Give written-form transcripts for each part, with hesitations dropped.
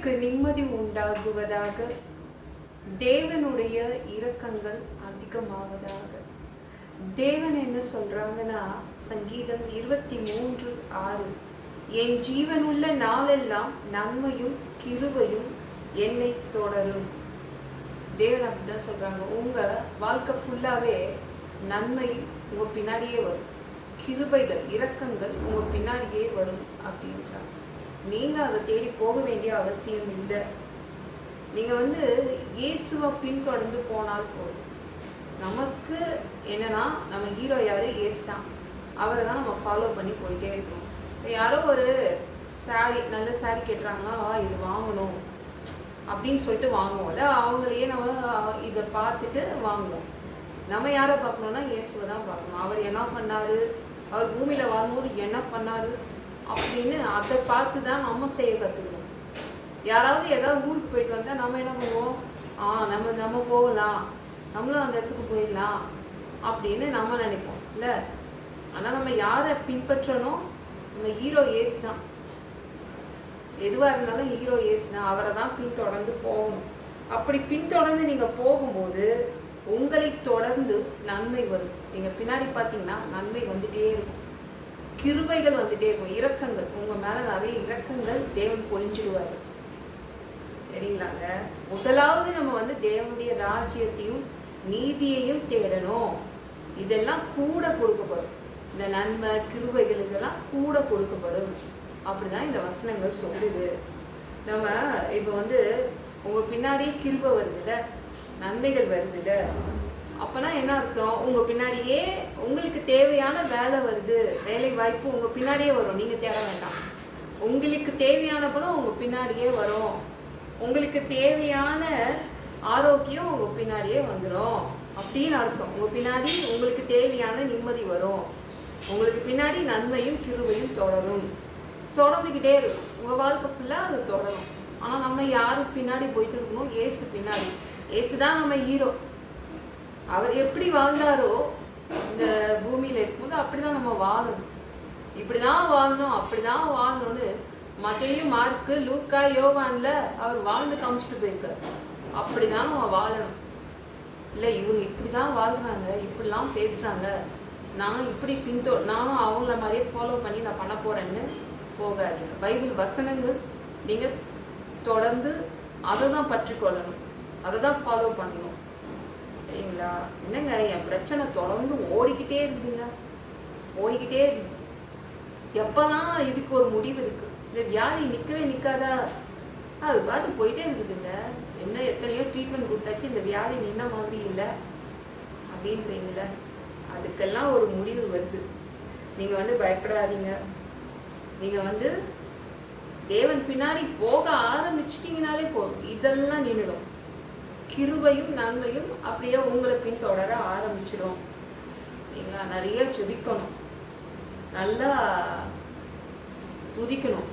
உங்களுக்கு நிம்மதி உண்டாகுவதாக, தேவனுடைய இரக்கங்கள் அதிகமாவதாக. தேவன் என்ன சொல்றாங்கன்னா, சங்கீதம் 23:6, என் ஜீவனுள்ள நாளெல்லாம் நன்மையும் கிருபையும் என்னை தொடரும். தேவன் அப்படிதான் சொல்றாங்க. உங்க வாழ்க்கை ஃபுல்லாவே நன்மை உங்க பின்னாடியே வரும், கிருபைகள் இரக்கங்கள் உங்க பின்னாடியே வரும் அப்படின்றாங்க. நீங்க அதை தேடி போக வேண்டிய அவசியம் இல்லை. நீங்க இயேசுவை பின்தொடர்ந்து போனால் போதும். நமக்கு என்னன்னா, நம்ம ஹீரோ யாரு? இயேசு தான். அவரை தான் நம்ம ஃபாலோ பண்ணி போயிட்டே இருக்கணும். இப்போ யாரோ ஒரு சாரி, நல்ல சாரி கேட்டுறாங்கன்னா இது வாங்கணும் அப்படின்னு சொல்லிட்டு வாங்குவோம்ல, அவங்களையே நம்ம இதை பார்த்துட்டு வாங்குவோம். நம்ம யாரை பார்க்கணும்னா இயேசுவை தான் பார்க்கணும். அவர் என்ன பண்ணாரு, அவர் பூமியில் வரும்போது என்ன பண்ணாரு அப்படின்னு அதை பார்த்து தான் நம்ம செய்ய கற்றுக்கணும். யாராவது ஏதாவது ஊருக்கு போயிட்டு வந்தால் நம்ம என்ன பண்ணுவோம்? நம்ம போகலாம், நம்மளும் அந்த இடத்துக்கு போயிடலாம் அப்படின்னு நம்ம நினைப்போம் இல்லை. ஆனால் நம்ம யாரை பின்பற்றணும்? நம்ம ஹீரோ இயேசு தான். எதுவாக இருந்தாலும் ஹீரோ இயேசு தான். அவரை தான் பின்தொடர்ந்து போகணும். அப்படி பின்தொடர்ந்து நீங்கள் போகும்போது உங்களை தொடர்ந்து நன்மை வரும். நீங்கள் பின்னாடி பார்த்தீங்கன்னா நன்மை வந்துட்டே இருக்கும், கிருபைகள் வந்துட்டே இருக்கும், இரக்கங்கள் உங்கள் மேலே நிறைய இரக்கங்கள் தேவன் பொழிஞ்சிடுவார். சரிங்களாங்க? முதலாவது நம்ம தேவனுடைய ராஜ்யத்தையும் நீதியையும் தேடணும். இதெல்லாம் கூட கொடுக்கப்படும். இந்த நன்மை கிருபைகள் இதெல்லாம் கூட கொடுக்கப்படும். அப்படிதான் இந்த வசனங்கள் சொல்லுது. நம்ம இப்போ உங்க பின்னாடியே கிருபை வருதுல்ல, நன்மைகள் வருதுல்ல, அப்பனா என்ன அர்த்தம்? உங்க பின்னாடியே உங்களுக்கு தேவையான வேலை வருது, வேலை வாய்ப்பு உங்க பின்னாடியே வரும். நீங்க தேட வேண்டாம். உங்களுக்கு தேவையான பணம் உங்க பின்னாடியே வரும். உங்களுக்கு தேவையான ஆரோக்கியம் உங்க பின்னாடியே வந்துடும் அப்படின்னு அர்த்தம். உங்க பின்னாடி உங்களுக்கு தேவையான நிம்மதி வரும். உங்களுக்கு பின்னாடி நன்மையும் கிருபையும் தொடரும். தொடர்ந்துக்கிட்டே இருக்கும். உங்க வாழ்க்கை ஃபுல்லா அது தொடரும். ஆனா நம்ம யாரு பின்னாடி போயிட்டு இருக்கணும்? இயேசு பின்னாடி. இயேசு தான் நம்ம ஹீரோ. அவர் எப்படி வாழ்ந்தாரோ இந்த பூமியில இருக்கும்போது அப்படிதான் நம்ம வாழணும். இப்படிதான் வாழணும், அப்படிதான் வாழணும்னு மத்தேயு, மார்க்கு, லூக்கா, யோவான்ல அவர் வாழ்ந்து காமிச்சிட்டு போயிருக்காரு. அப்படிதான் நம்ம வாழணும். இல்லை இவங்க இப்படிதான் வாழ்றாங்க, இப்படிலாம் பேசுறாங்க, நான் இப்படி நானும் அவங்கள மாதிரியே ஃபாலோ பண்ணி நான் பண்ண போறேன்னு போகாதீங்க. பைபிள் வசனங்கள் நீங்க தொடர்ந்து அதை தான் பற்றி கொள்ளணும், அதை தான் ஃபாலோ பண்ணணும். சரிங்களா? என்னங்க என் பிரச்சனை தொடர்ந்து ஓடிக்கிட்டே இருக்குதுங்க, ஓடிக்கிட்டே இருக்கு. எப்பதான் இதுக்கு ஒரு முடிவு இருக்கு? இந்த வியாதி நிற்கவே நிற்காதா? அது பாட்டு போயிட்டே இருக்குதுங்க. என்ன எத்தனையோ ட்ரீட்மெண்ட் கொடுத்தாச்சு, இந்த வியாதி நின்ன மாதிரி இல்லை அப்படின்றீங்கள. அதுக்கெல்லாம் ஒரு முடிவு வருது. நீங்க பயப்படாதீங்க. நீங்க தேவன் பின்னாடி போக ஆரம்பிச்சிட்டீங்கனாலே போதும், இதெல்லாம் நின்றுடும். கிருபையும் நன்மையும் அப்படியே உங்களை பின் தொடர ஆரம்பிச்சிடும். சரிங்களா? நிறைய ஜெபிக்கணும், நல்லா துதிக்கணும்,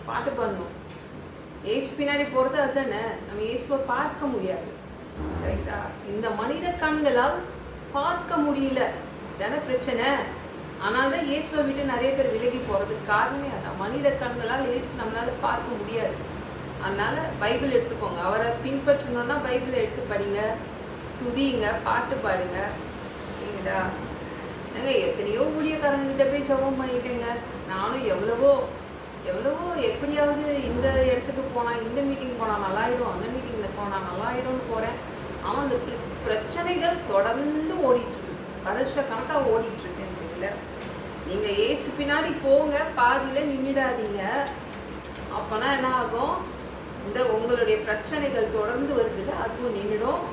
பாட்டு பண்ணணும். ஏசு பின்னாடி போகிறது அதுதானே. நம்ம இயேசுவை பார்க்க முடியாது. ரைட்டா? இந்த மனித கண்களால் பார்க்க முடியல, தானே பிரச்சனை. ஆனால் தான் இயேசுவை விட்டு நிறைய பேர் விலகி போகிறதுக்கு காரணமே அதான். மனித கண்களால் இயேசு நம்மளால பார்க்க முடியாது. அதனால பைபிள் எடுத்துக்கோங்க. அவரை பின்பற்றணும்னா பைபிளை எடுத்து படிங்க, துதிங்க, பாட்டு பாடுங்க. சரிங்களா? நாங்கள் எத்தனையோ ஊழியக்காரங்கிட்ட போய் ஜெபம் பண்ணிட்டேங்க. நானும் எவ்வளவோ எப்படியாவது இந்த இடத்துக்கு போனால், இந்த மீட்டிங் போனால் நல்லாயிடும், அந்த மீட்டிங்கில் போனால் நல்லாயிடும்னு போகிறேன். ஆனால் அந்த பிரச்சனைகள் தொடர்ந்து ஓடிட்டுருக்கு, வருஷ கணக்காக ஓடிட்டுருக்குன்றீங்கள. நீங்கள் இயேசு பின்னாடி போங்க, பாதியில் நின்றுடாதீங்க. அப்போனா என்ன ஆகும்? இந்த உங்களுடைய பிரச்சனைகள் தொடர்ந்து வருதுல்ல, அதுவும் நின்றுடும்.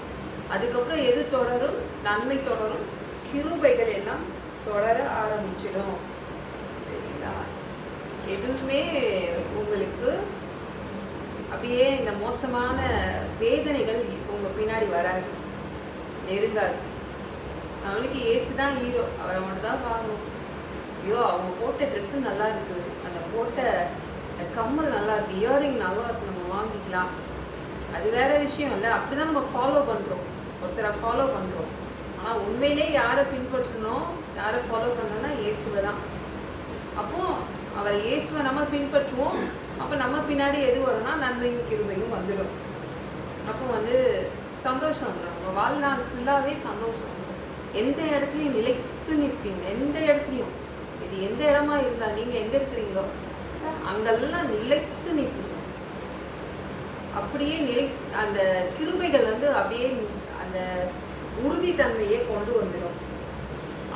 அதுக்கப்புறம் எது தொடரும்? நன்மை தொடரும், கிருபைகள் எல்லாம் தொடர ஆரம்பிச்சிடும். சரிங்களா? எதுவுமே உங்களுக்கு அப்படியே இந்த மோசமான வேதனைகள் உங்கள் பின்னாடி வராது, நெருங்காது. நம்மளுக்கு இயேசு தான் ஹீரோ, அவரை மட்டும் தான் வாங்கணும். ஐயோ அவங்க போட்ட ட்ரெஸ்ஸு நல்லா இருக்குது, அந்த போட்ட கம்மல் நல்லா இருக்குது, இயரிங் நல்லா இருக்குது, நம்ம வாங்கிக்கலாம். அது வேற விஷயம் இல்லை. அப்படிதான் நம்ம ஃபாலோ பண்ணுறோம், ஒருத்தரை ஃபாலோ பண்ணுறோம். ஆனால் உண்மையிலே யாரை பின்பற்றணும், யாரை ஃபாலோ பண்ணணும்னா இயேசுவை தான். அப்போது அவர் இயேசுவை நம்ம பின்பற்றுவோம், அப்போ நம்ம பின்னாடி எது வரும்னா நன்மையும் கிருபையும் வந்துடும். அப்போ சந்தோஷம் வந்துடும். நம்ம வாழ்நாள் ஃபுல்லாகவே சந்தோஷம் வந்துடும். எந்த இடத்துலையும் நிலைத்து நிற்பீங்க. எந்த இடத்துலையும், இது எந்த இடமா இருந்தால் நீங்கள் எங்கே இருக்கிறீங்களோ அங்கெல்லாம் நிலைத்து நிற்பீங்க. அப்படியே அந்த கிருபைகள் அப்படியே அந்த உறுதித்தன்மையை கொண்டு வந்துடும்.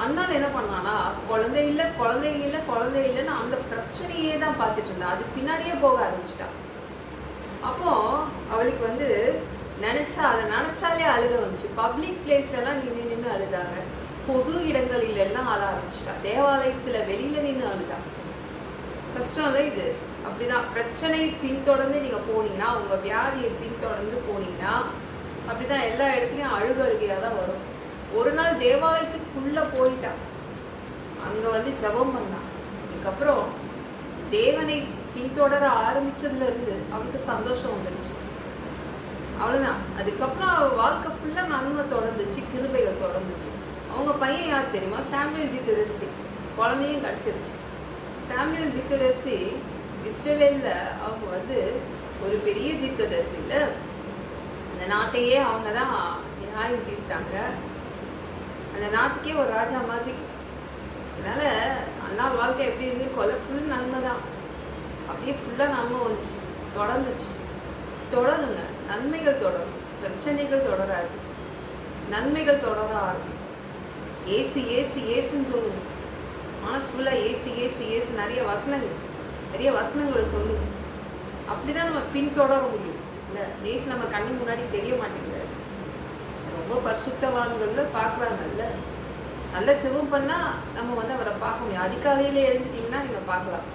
அதனால என்ன பண்ணானா, குழந்தை இல்லை குழந்தை இல்லை குழந்தை இல்லைன்னு அந்த பிரச்சனையே தான் பார்த்துட்டு இருந்தா. அதுக்கு பின்னாடியே போக ஆரம்பிச்சிட்டா. அப்போ அவளுக்கு நினைச்சா, அதை நினைச்சாலே அழுக வந்துச்சு. பப்ளிக் பிளேஸ்லாம் நின்று அழுதாங்க. பொது இடங்களில் எல்லாம் அழ ஆரம்பிச்சிட்டா. தேவாலயத்துல வெளியில நின்று அழுதா. கஷ்டம் இல்லை இது. அப்படிதான் பிரச்சனையை பின்தொடர்ந்து நீங்க போனீங்கன்னா, உங்க வியாதியை பின்தொடர்ந்து போனீங்கன்னா அப்படிதான் எல்லா இடத்துலயும் அழுகையா தான் வரும். ஒரு நாள் தேவாலயத்துக்குள்ள போயிட்டா. அங்க ஜெபம் பண்ணா. அதுக்கப்புறம் தேவனை பின்தொடர ஆரம்பிச்சதுல இருந்து அவளுக்கு சந்தோஷம் வந்துருச்சு. அவ்வளவுதான். அதுக்கப்புறம் அவ வாழ்க்கை ஃபுல்லா நன்மை தொடர்ந்துச்சு, கிருபைகள் தொடர்ந்துச்சு. அவங்க பையன் யார் தெரியுமா? சாமுவேல் தீர்க்கதரிசி. குழந்தையும் கிடைச்சிருச்சு. சாமுவேல் தீர்க்கதரிசி இஸ்ரவேல்ல அவங்க ஒரு பெரிய தீர்க்கதரிசி இல்ல, அந்த நாட்டையே அவங்க தான் நியாயம் தீர்த்தாங்க. அந்த நாட்டுக்கே ஒரு ராஜா மாதிரி. அதனால அண்ணாள் வாழ்க்கை எப்படி இருந்திருக்கோம்ல, ஃபுல் நன்மை தான். அப்படியே ஃபுல்லாக நன்மை வந்துச்சு, தொடர்ந்துச்சு. தொடருங்க, நன்மைகள் தொடரும், பிரச்சனைகள் தொடராது, நன்மைகள் தொடர ஆரம்பிக்கும். ஏசு ஏசு ஏசுன்னு சொல்லுங்க. மனசு ஃபுல்லாக ஏசு ஏசு ஏசு நிறைய வசனங்களை சொல்லுங்க. அப்படிதான் நம்ம பின்தொடர முடியும். இல்லை ஏசு நம்ம கண்ணு முன்னாடி தெரிய மாட்டேங்குது. ரொம்ப பரிசுத்தவான்கள்ல பார்க்கலாங்கல்ல. நல்ல ஜெபம் பண்ணால் நம்ம அவரை பார்க்க முடியும். அதிகாலையில் எழுந்துட்டீங்கன்னா நீங்கள் பார்க்கலாம்.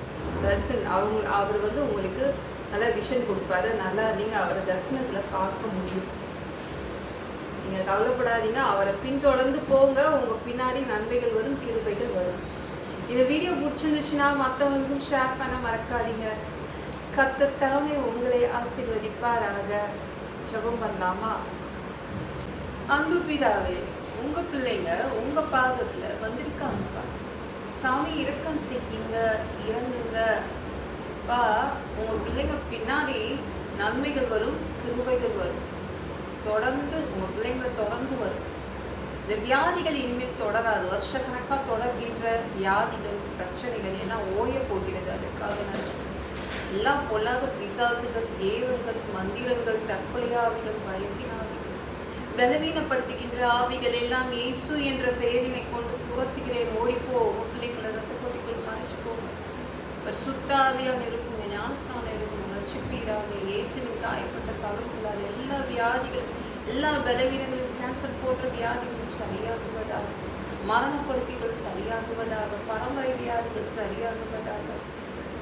தரிசனம் அவர் உங்களுக்கு நல்ல விஷன் கொடுப்பாரு. நல்லா நீங்கள் அவரை தரிசனத்தில் பார்க்க முடியும். நீங்கள் கவலைப்படாதீங்க. அவரை பின்தொடர்ந்து போங்க. உங்கள் பின்னாடி நன்மைகள் வரும், கிருபைகள் வரும். இந்த வீடியோ பிடிச்சிருந்துச்சுன்னா மற்றவங்களுக்கும் ஷேர் பண்ண மறக்காதீங்க. கர்த்தர் தாமே உங்களை ஆசீர்வதிப்பாராக. ஜெபம் பண்ணலாமா? அன்பு பிதாவே, உங்க பிள்ளைங்க உங்க பாதத்துல வந்திருக்காங்கப்பா. சாமி இரக்கம் செய்யுங்க, இறங்குங்க பா. உங்க பிள்ளைங்க பின்னாடி நன்மைகள் வரும், கிருபைகள் வரும். தொடர்ந்து உங்க பிள்ளைங்களை தொடர்ந்து வரும். இந்த வியாதிகள் இனிமேல் தொடராது. வருஷக்கணக்காக தொடர்கின்ற வியாதிகள், பிரச்சனைகள் எல்லாம் ஓய போகிறது. அதுக்காக நன்றி. எல்லாம் பொல்லாத பிசாசுகள், ஏவல்கள், மந்திரங்கள், தற்கொலையாவிகள், பயத்தினாவிகள், பலவீனப்படுத்துகின்ற ஆவிகள் எல்லாம் இயேசு என்ற பெயரினை கொண்டு துரத்துகிறேன். ஓடிப்போ. பிள்ளைங்களை ரத்த கொட்டிக்குள் மறைச்சுக்கோங்க. சுத்தாவியாக இருக்குங்க. ஞானஸ்நானம் எடுக்கணும். ரட்சிப்பீராக. இயேசுவின் காயப்பட்ட தளர்வுகளால் எல்லா வியாதிகள், எல்லா பலவீனங்களும், கேன்சர் போன்ற வியாதிகளும் சரியாகுவதாக, மரணப்படுத்திகள் சரியாகுவதாக, பரம்பரை வியாதிகள் சரியாகுவதாக.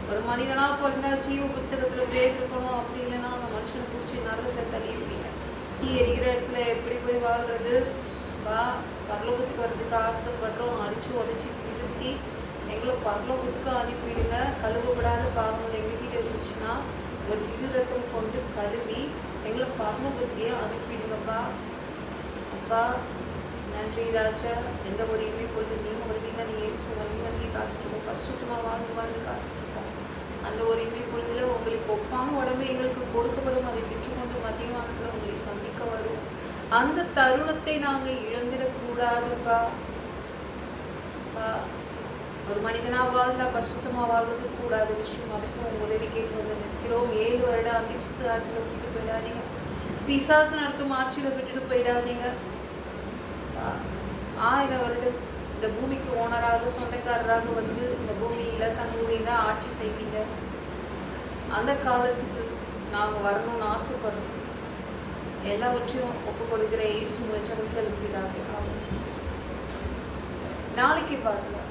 ஒரு மனிதனா பிறந்த ஜீவ புஸ்தகத்துல பேர் இருக்கணும். அப்படி இல்லைன்னா அந்த மனுஷனை பிடிச்சி நரகத்தை தள்ளிடுவீங்க. தீ எரிக்கிற இடத்துல எப்படி போய் வாழ்றது? வா, பரலோகத்துக்கு வர்றதுக்கு ஆசைப்படுறோம். அடிச்சு உதச்சி திருத்தி எங்களை பரலோகத்துக்கு அனுப்பிடுங்க. கழுவப்படாத பாவங்கள் எங்ககிட்ட இருந்துச்சுன்னா உங்கள் திரு ரத்தம் கொண்டு கழுவி எங்களை பரலோகத்துக்கே அனுப்பிடுங்கப்பா. அப்பா நன்றி ராஜா. எந்த ஒரு இமை பொழுது நீங்கள் வருவீங்க, நீங்கள் இயேசு வங்கி காத்துட்ருக்கோம். பரிசுத்தமாக வாழ்ந்து காத்துட்ருக்கோம். அந்த ஒரு இமை பொழுதுல உங்களுக்கு ஒப்பான உடம்பு எங்களுக்கு கொடுக்கப்படும். அதை பெற்றுக்கொண்டு மத்தியமானத்தில் உங்களை சந்திக்க வரும். அந்த தருணத்தை நாங்கள் இழந்துடக்கூடாதுப்பா. ஒரு மனிதனா வாழ்ந்தா பரிசுத்தமா வாழ்வது கூடாத விஷயம். அதுக்கும் உதவி கேட்டு வந்து நிற்கிறோம். 7 வருடம் அந்த கிறிஸ்து ஆட்சியில விட்டுட்டு போயிடாதீங்க. பிசாசு நடத்தும் ஆட்சியில விட்டுட்டு போயிடாதீங்க. 1000 வருடம் இந்த பூமிக்கு ஓனராக, சொந்தக்காரராக இந்த பூமியில தன்னுடைய ஆட்சி செய்வீங்க. அந்த காலத்துக்கு நாங்க வரணும்னு ஆசைப்படுறோம். எல்லாவற்றையும் ஒப்புக்கொடுக்கிற இயேசு மூலம் ஜெபத்தில் இருக்கிறார்கள். நாளைக்கு பார்க்கலாம்.